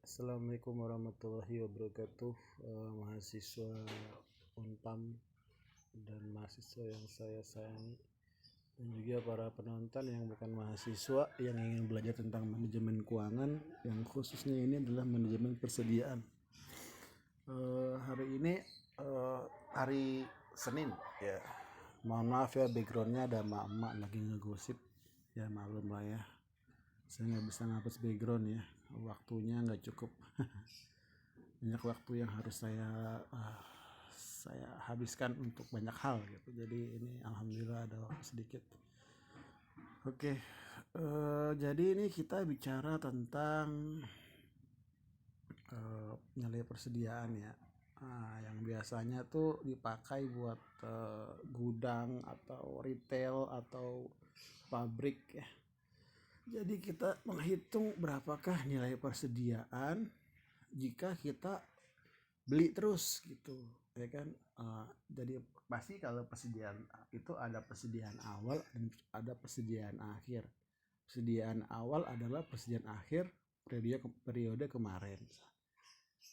Assalamualaikum warahmatullahi wabarakatuh, mahasiswa Unpam dan mahasiswa yang saya sayangi, dan juga para penonton yang bukan mahasiswa yang ingin belajar tentang manajemen keuangan, yang khususnya ini adalah manajemen persediaan. Hari ini hari Senin ya. Mohon maaf ya, backgroundnya ada emak-emak lagi ngegosip ya, maklum lah ya. Saya nggak bisa ngapus background ya, waktunya nggak cukup. Banyak waktu yang harus saya habiskan untuk banyak hal gitu. Jadi ini alhamdulillah ada waktu sedikit. Oke, jadi ini kita bicara tentang nilai persediaan ya. Yang biasanya tuh dipakai buat gudang atau retail atau pabrik ya. Jadi kita menghitung berapakah nilai persediaan jika kita beli terus gitu ya kan. Jadi pasti kalau persediaan itu ada persediaan awal dan ada persediaan akhir. Persediaan awal adalah persediaan akhir periode kemarin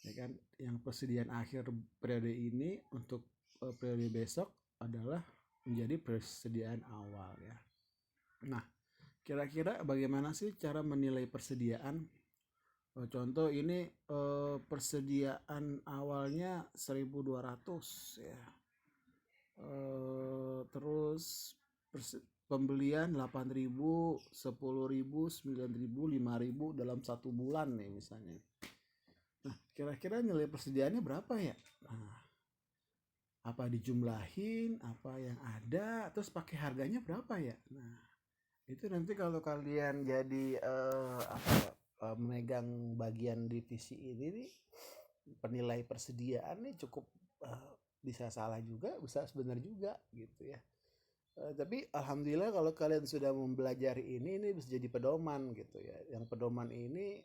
ya kan. Yang persediaan akhir periode ini untuk periode besok adalah menjadi persediaan awal ya. Nah, kira-kira bagaimana sih cara menilai persediaan? Contoh ini persediaan awalnya 1.200 ya. Terus pembelian 8.000, 10.000, 9.000, 5.000 dalam 1 bulan nih misalnya. Nah, kira-kira nilai persediaannya berapa ya? Nah, apa dijumlahin, apa yang ada, terus pakai harganya berapa ya? Nah, itu nanti kalau kalian jadi memegang bagian divisi ini nih, penilai persediaan nih cukup bisa salah juga, bisa benar juga gitu ya. Tapi alhamdulillah kalau kalian sudah mempelajari ini bisa jadi pedoman gitu ya. Yang pedoman ini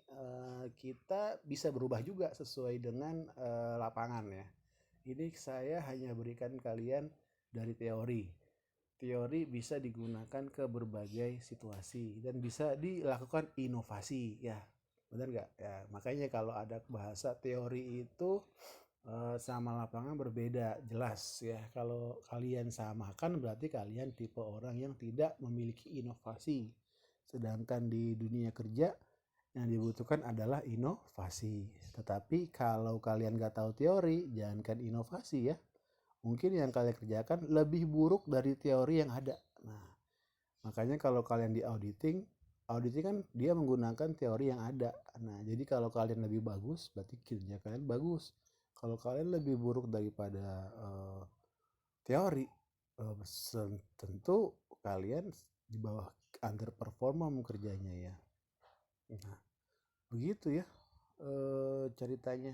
kita bisa berubah juga sesuai dengan lapangan ya. Ini saya hanya berikan kalian dari teori. Teori bisa digunakan ke berbagai situasi dan bisa dilakukan inovasi ya. Benar nggak ya? Makanya kalau ada bahasa teori itu sama lapangan berbeda, jelas ya. Kalau kalian samakan berarti kalian tipe orang yang tidak memiliki inovasi. Sedangkan di dunia kerja yang dibutuhkan adalah inovasi. Tetapi kalau kalian nggak tahu teori, jangankan inovasi ya, mungkin yang kalian kerjakan lebih buruk dari teori yang ada. Nah, makanya kalau kalian di auditing kan dia menggunakan teori yang ada. Nah, jadi kalau kalian lebih bagus, berarti kinerja kalian bagus. Kalau kalian lebih buruk daripada teori, tentu kalian di bawah underperform kerjanya ya. Nah, begitu ya ceritanya.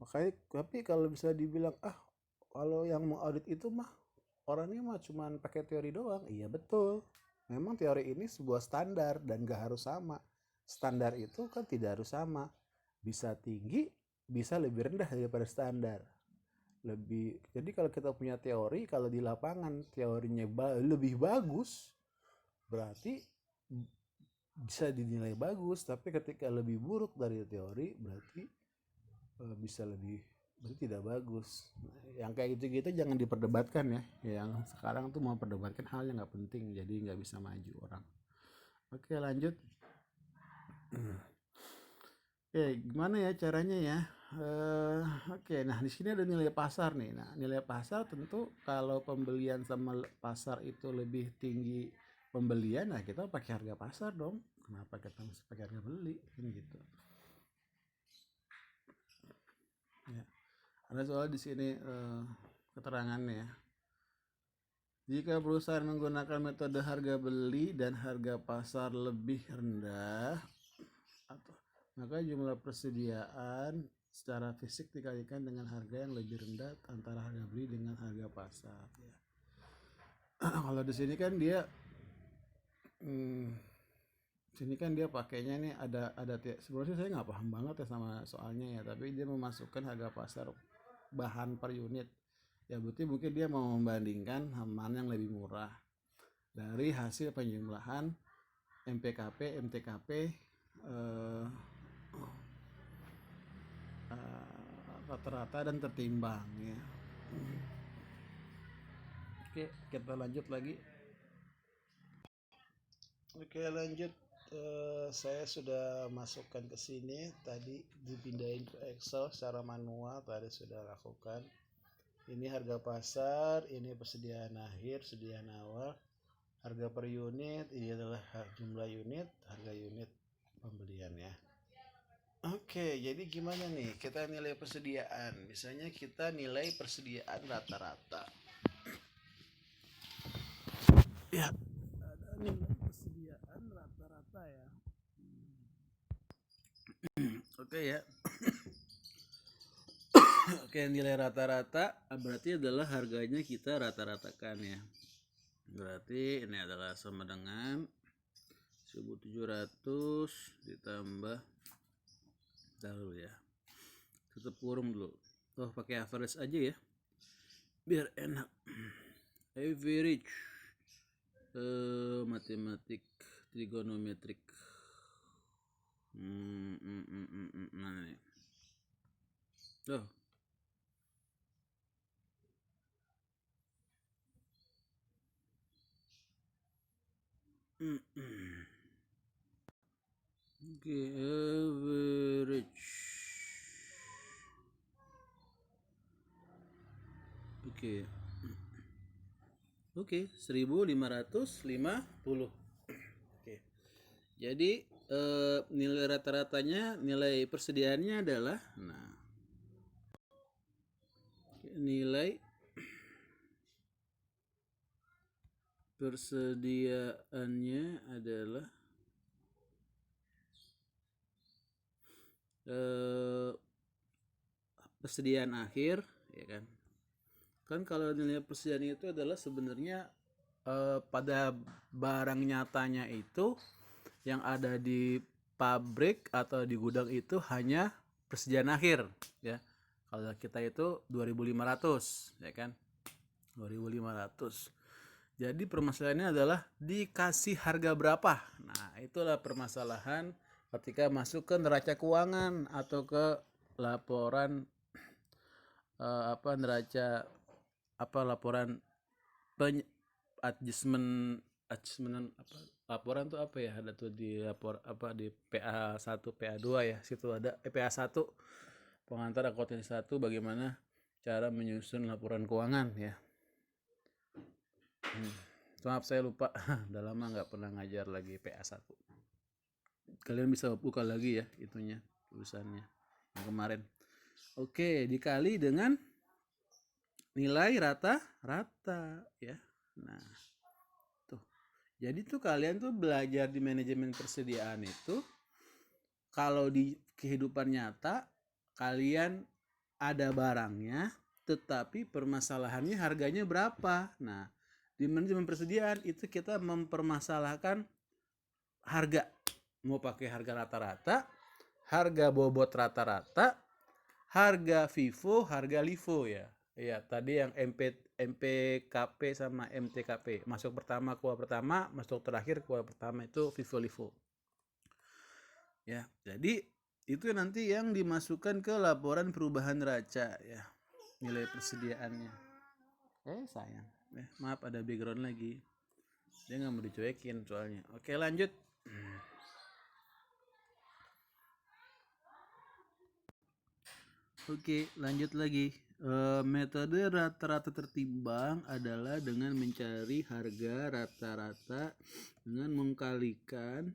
Makanya tapi kalau bisa dibilang kalau yang mau audit itu mah orangnya mah cuma pakai teori doang. Iya betul. Memang teori ini sebuah standar dan gak harus sama. Standar itu kan tidak harus sama. Bisa tinggi, bisa lebih rendah daripada standar. Jadi kalau kita punya teori, kalau di lapangan teorinya lebih bagus, berarti bisa dinilai bagus. Tapi ketika lebih buruk dari teori, berarti bisa berarti tidak bagus. Yang kayak gitu-gitu jangan diperdebatkan ya. Yang sekarang tuh mau perdebatkan hal yang nggak penting, jadi nggak bisa maju orang. Oke, lanjut. Gimana ya caranya ya? Oke, nah di sini ada nilai pasar nih. Nah, nilai pasar tentu kalau pembelian sama pasar itu lebih tinggi pembelian, nah kita pakai harga pasar dong. Kenapa kita mesti pakai harga beli? Kan gitu. Ya. Ada soal di sini keterangannya ya. Jika perusahaan menggunakan metode harga beli dan harga pasar lebih rendah, maka jumlah persediaan secara fisik dikalikan dengan harga yang lebih rendah antara harga beli dengan harga pasar. Ya. Kalau di sini kan dia sini kan dia pakainya nih ada sebenarnya saya nggak paham banget ya sama soalnya ya, tapi dia memasukkan harga pasar bahan per unit ya, berarti mungkin dia mau membandingkan mana yang lebih murah dari hasil penjumlahan MPKP, MTKP, rata-rata dan tertimbang ya. Oke, kita lanjut lagi. Oke, lanjut. Saya sudah masukkan ke sini, tadi dipindahin ke Excel secara manual, tadi sudah lakukan. Ini harga pasar, ini persediaan akhir, persediaan awal, harga per unit, ini adalah jumlah unit, harga unit pembelian ya. Oke, jadi gimana nih kita nilai persediaan? Misalnya kita nilai persediaan rata-rata. Ya, ada nilai persediaan rata-rata ya. Oke ya. Oke, nilai rata-rata berarti adalah harganya kita rata-ratakan ya. Berarti ini adalah sama dengan 1700 ditambah dulu ya. Tutup kurung dulu. Oh, pakai average aja ya. Biar enak. Average. Matematik trigonometrik. Mana nih? Oh. Oke, average. Oke, 1550. Oke. Jadi nilai rata-ratanya, nilai persediaannya adalah nilai persediaannya adalah persediaan akhir ya kan. Kan kalau nilai persediaan itu adalah sebenarnya pada barang nyatanya itu yang ada di pabrik atau di gudang itu hanya persediaan akhir ya. Kalau kita itu 2.500 ya kan, 2.500. Jadi permasalahannya adalah dikasih harga berapa. Nah, itulah permasalahan ketika masuk ke neraca keuangan atau ke laporan laporan laporan tuh apa ya, ada tuh di di PA1 PA2 ya, situ ada PA1 pengantar akuntansi 1 bagaimana cara menyusun laporan keuangan ya. Maaf saya lupa, udah lama nggak pernah ngajar lagi PA1. Kalian bisa buka lagi ya itunya, tulisannya yang kemarin. Oke, dikali dengan nilai rata-rata ya. Nah, tuh. Jadi tuh kalian tuh belajar di manajemen persediaan itu, kalau di kehidupan nyata kalian ada barangnya, tetapi permasalahannya harganya berapa. Nah, di manajemen persediaan itu kita mempermasalahkan harga. Mau pakai harga rata-rata, harga bobot rata-rata, harga FIFO, harga LIFO ya. Ya, tadi yang MPKP sama MTKP. Masuk pertama kuah pertama, masuk terakhir kuah pertama itu FIFO LIFO. Ya, jadi itu nanti yang dimasukkan ke laporan perubahan neraca ya, nilai persediaannya. Sayang. Maaf ada background lagi. Dia nggak mau dicuekin soalnya. Oke, lanjut. Oke, lanjut lagi. Metode rata-rata tertimbang adalah dengan mencari harga rata-rata dengan mengkalikan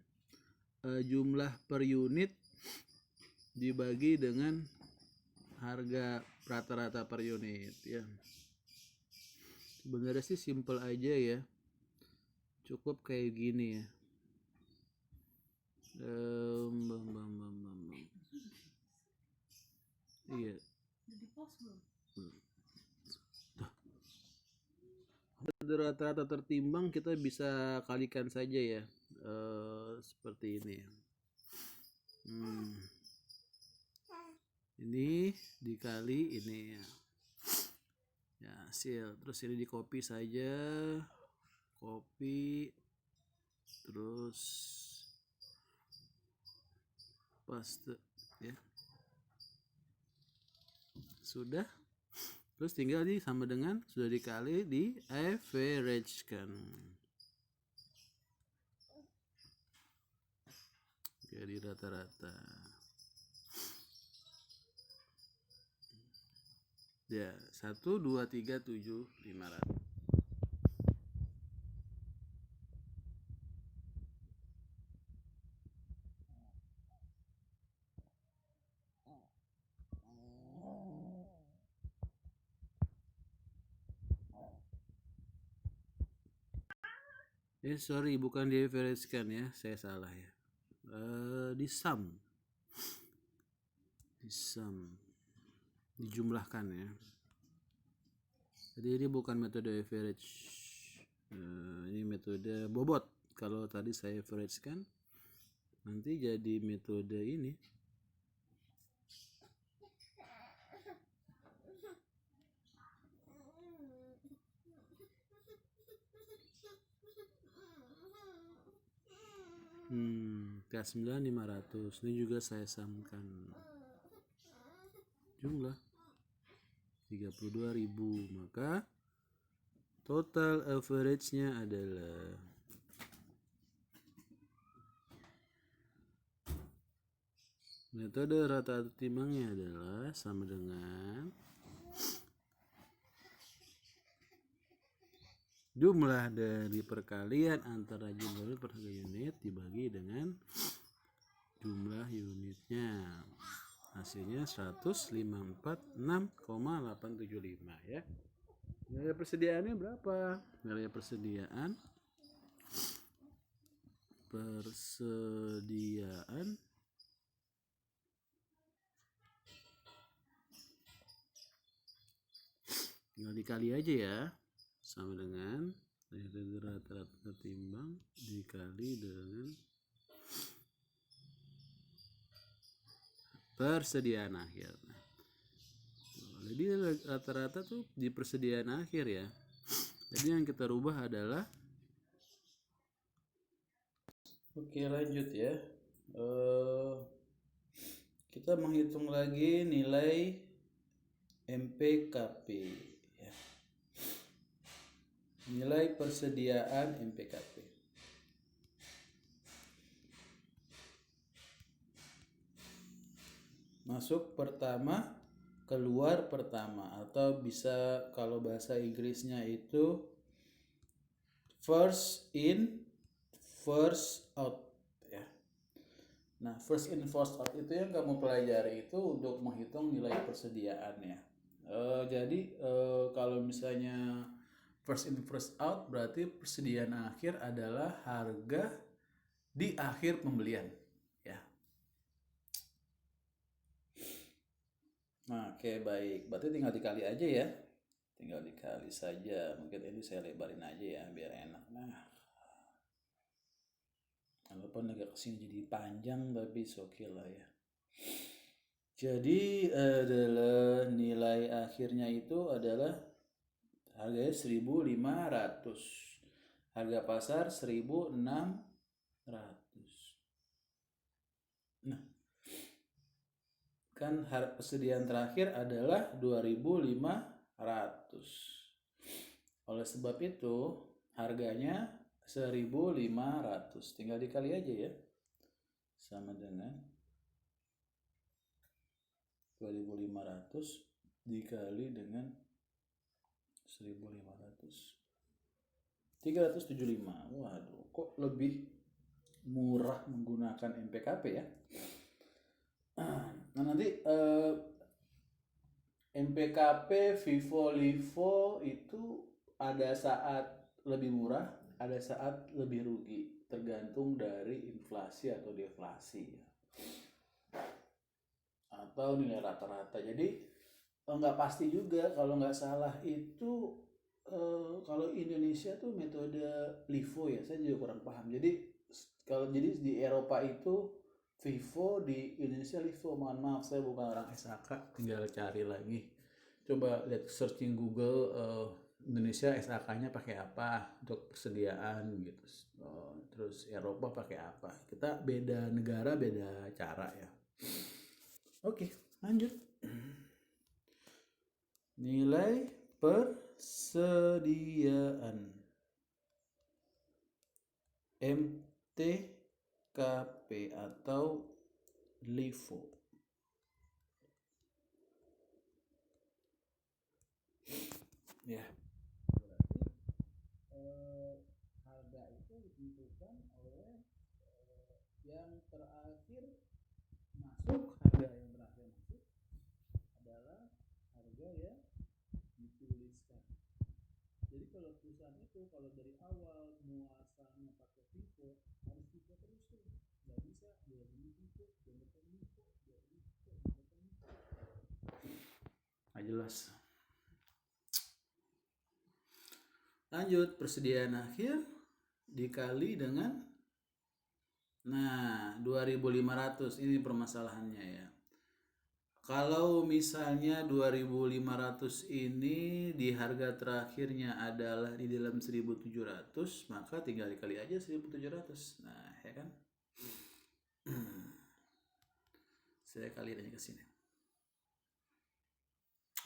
jumlah per unit dibagi dengan harga rata-rata per unit ya. Sebenarnya sih simple aja ya, cukup kayak gini ya. Iya. Rata-rata tertimbang kita bisa kalikan saja ya, seperti ini. Ini dikali ini ya. Ya, hasil. Terus ini di copy saja, copy, terus paste ya. sudah. Terus tinggal sama dengan sudah dikali di average kan. Jadi rata-rata. Ya, 1, 2, 3, 7, 500. Sorry, bukan di average kan ya, saya salah ya. Di sum, dijumlahkan ya. Jadi ini bukan metode average, ini metode bobot. Kalau tadi saya average kan, nanti jadi metode ini. K9 500. Ini juga saya samakan jumlah 32.000, maka total average-nya adalah metode rata-rata timbangnya adalah sama dengan jumlah dari perkalian antara jumlah per unit dibagi dengan jumlah unitnya. Hasilnya 154,6,875 ya. Nilai persediaannya berapa? Nilai persediaan tinggal dikali aja ya, sama dengan rata-rata timbang dikali dengan persediaan akhir. Jadi rata-rata tuh di persediaan akhir ya. Jadi yang kita rubah adalah, oke lanjut ya. Kita menghitung lagi nilai MPKP ya. Nilai persediaan MPKP. Masuk pertama, keluar pertama, atau bisa kalau bahasa Inggrisnya itu first in, first out ya. Nah, first in, first out itu yang kamu pelajari itu untuk menghitung nilai persediaannya. Jadi kalau misalnya first in, first out berarti persediaan akhir adalah harga di akhir pembelian ya. Nah, oke baik, berarti tinggal dikali aja ya, tinggal dikali saja. Mungkin ini saya lebarin aja ya biar enak. Nah, walaupun agak kesini jadi panjang tapi oke lah ya. Jadi adalah nilai akhirnya itu adalah harganya 1.500, harga pasar 1.600. Nah, kan persediaan terakhir adalah 2.500. Oleh sebab itu harganya 1.500. Tinggal dikali aja ya, sama dengan 2.500 dikali dengan 1.500, 375. Waduh, kok lebih murah menggunakan MPKP ya. Nah nanti MPKP Vivo LIFO itu ada saat lebih murah, ada saat lebih rugi, tergantung dari inflasi atau deflasi ya, atau nilai rata-rata. Jadi nggak pasti juga. Kalau nggak salah itu kalau Indonesia tuh metode LIFO ya, saya juga kurang paham. Jadi kalau jadi di Eropa itu Vivo, di Indonesia LIFO. Mohon maaf, saya bukan orang SAK, tinggal cari lagi. Coba lihat searching Google Indonesia SAK-nya pakai apa untuk persediaan gitu. Terus Eropa pakai apa. Kita beda negara, beda cara ya. Oke, lanjut. Nilai persediaan MTKP atau LIFO. Ya. Berarti harga itu ditentukan oleh yang terakhir masuk. Harga yang terakhir masuk adalah harga yang dituliskan. Jadi kalau perusahaan itu kalau dari awal muasalnya pakai FIFO, harus FIFO terus tuh. Nggak bisa bulan ini FIFO, bulan depan FIFO, bulan ini FIFO, bulan depan FIFO. Nggak jelas. Lanjut, persediaan akhir dikali dengan 2.500. Ini permasalahannya ya. Kalau misalnya 2.500 ini di harga terakhirnya adalah di dalam 1.700, maka tinggal dikali aja 1.700. Nah, ya kan? Saya kali aja ke sini.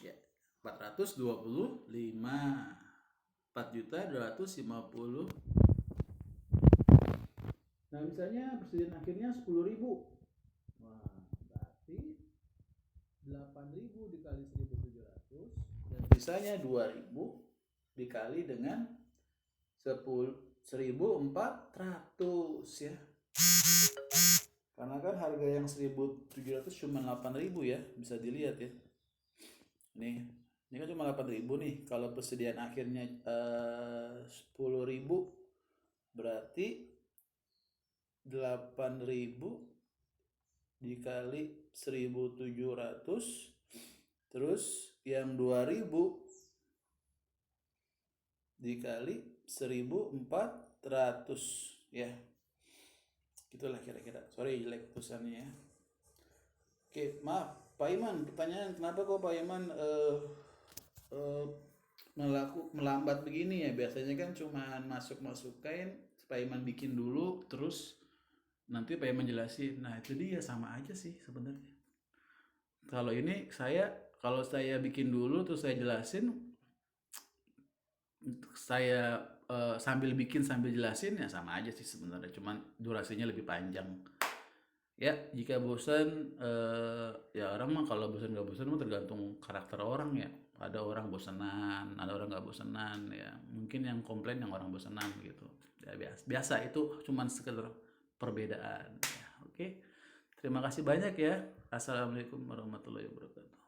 Ya, 425. 4.250. Nah, misalnya persediaan akhirnya 10.000. Wah, berarti 8.000 dikali 1.700 dan sisanya 2.000 dikali dengan 1.400 ya. Karena kan harga yang 1.700 cuma 8.000 ya, bisa dilihat ya. Nih, ini kan cuma 8.000 nih. Kalau persediaan akhirnya 10.000 berarti 8.000 dikali 1.700, terus yang 2.000 dikali 1.400 ya. Gitulah kira-kira. Sorry jelek tulisannya ya. Oke, maaf Pak Iman, pertanyaan kenapa kok Pak Iman melambat begini ya? Biasanya kan cuma masukain Pak Iman bikin dulu, terus nanti Pak Iman jelasin. Nah itu dia, sama aja sih sebenarnya. Kalau ini kalau saya bikin dulu terus saya jelasin, saya sambil bikin sambil jelasin ya sama aja sih sebenarnya, cuman durasinya lebih panjang. Ya, jika bosan ya orang mah kalau bosan nggak bosan mah tergantung karakter orang ya. Ada orang bosanan, ada orang nggak bosanan ya. Mungkin yang komplain yang orang bosanan gitu. Ya biasa itu cuman sekedar perbedaan ya. Oke. Terima kasih banyak ya. Assalamualaikum warahmatullahi wabarakatuh.